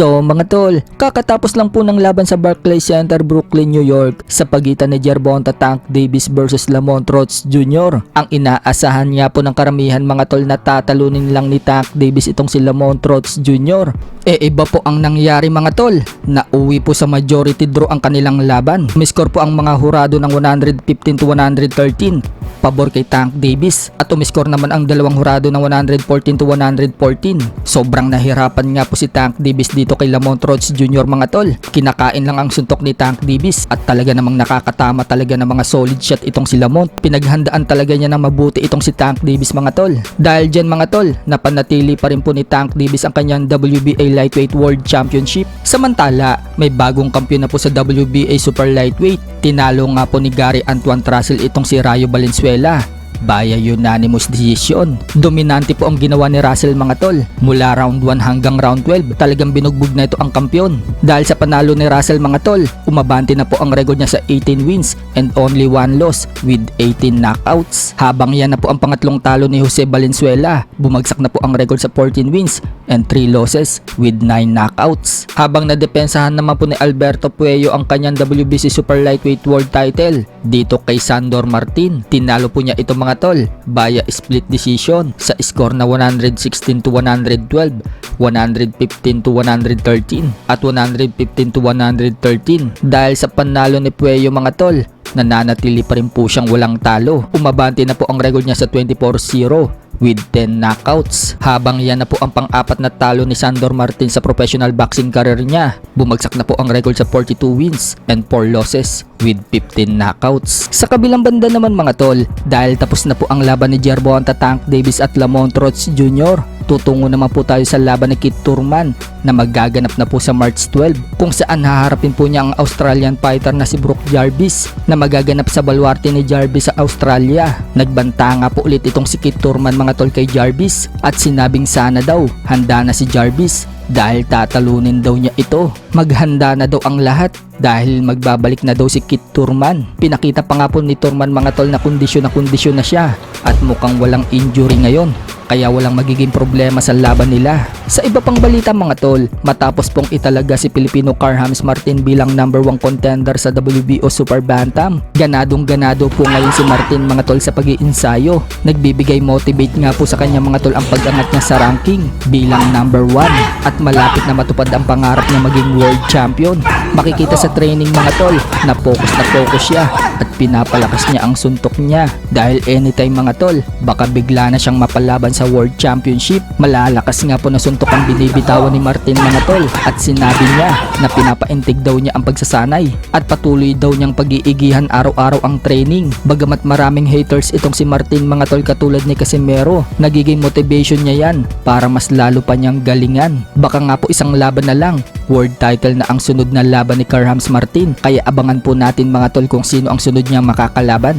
So mga tol, kakatapos lang po ng laban sa Barclays Center, Brooklyn, New York sa pagitan ni Gervonta Tank Davis versus Lamont Roach Jr. Ang inaasahan nga po ng karamihan mga tol na tatalunin lang ni Tank Davis itong si Lamont Roach Jr. Iba po ang nangyari mga tol. Nauwi po sa majority draw ang kanilang laban. Umiscore po ang mga hurado ng 115 to 113 pabor kay Tank Davis at umiscore naman ang dalawang hurado ng 114 to 114. Sobrang nahirapan nga po si Tank Davis dito kay Lamont Roach Jr. mga tol. Kinakain lang ang suntok ni Tank Davis at talaga namang nakakatama talaga ng mga solid shot itong si Lamont. Pinaghandaan talaga niya ng mabuti itong si Tank Davis mga tol. Dahil dyan mga tol, napanatili pa rin po ni Tank Davis ang kanyang WBA Lightweight World Championship. Samantala, may bagong kampiyon na po sa WBA Super Lightweight. Tinalo nga po ni Gary Antoine Russell itong si Rayo Valenzuela via unanimous decision. Dominante po ang ginawa ni Russell mga tol. Mula round 1 hanggang round 12, talagang binugbog na ito ang kampiyon. Dahil sa panalo ni Russell mga tol, umabante na po ang record niya sa 18 wins and only 1 loss with 18 knockouts. Habang yan na po ang pangatlong talo ni Jose Valenzuela, bumagsak na po ang record sa 14 wins and 3 losses with 9 knockouts. Habang nadepensahan naman po ni Alberto Puello ang kanyang WBC Super Lightweight World Title dito kay Sandor Martin. Tinalo po niya ito mga tol via split decision sa score na 116 to 112, 115 to 113 at 115 to 113. Dahil sa panalo ni Puello mga tol, nananatili pa rin po siyang walang talo. Umabante na po ang record niya sa 24-0 with 10 knockouts. Habang yan na po ang pang-apat na talo ni Sandor Martin sa professional boxing career niya, bumagsak na po ang record sa 42 wins and 4 losses with 15 knockouts. Sa kabilang banda naman mga tol, dahil tapos na po ang laban ni Gervonta Tank Davis at Lamont Roach Jr., tutungo naman po tayo sa laban ni Keith Thurman na magaganap na po sa March 12, kung saan haharapin po niya ang Australian fighter na si Brook Jarvis na magaganap sa baluarte ni Jarvis sa Australia. Nagbanta nga po ulit itong si Keith Thurman mga tol kay Jarvis at sinabing sana daw handa na si Jarvis dahil tatalunin daw niya ito. Maghanda na daw ang lahat dahil magbabalik na daw si Keith Thurman. Pinakita pa nga po ni Thurman mga tol na kondisyon na siya at mukhang walang injury ngayon, kaya walang magiging problema sa laban nila. Sa iba pang balita mga tol, matapos pong italaga si Filipino Carl Martin bilang number 1 contender sa WBO Super Bantam, ganadong-ganado po ngayon si Martin mga tol sa pag-iinsayo. Nagbibigay motivate nga po sa kanya mga tol ang pag-angat niya sa ranking bilang number 1 at malapit na matupad ang pangarap niya maging world champion. Makikita sa training mga tol na focus siya at pinapalakas niya ang suntok niya dahil anytime mga tol, baka bigla na siyang mapalaban sa World Championship. Malalakas nga po na suntok ang binibitawan ni Martin mga tol at sinabi niya na pinapaintig daw niya ang pagsasanay at patuloy daw niyang pag-iigihan araw-araw ang training. Bagamat maraming haters itong si Martin mga tol katulad ni Casimero, nagiging motivation niya yan para mas lalo pa niyang galingan. Baka nga po isang laban na lang, world title na ang sunod na laban ni Carl Martin, kaya abangan po natin mga tol kung sino ang sunod niyang makakalaban.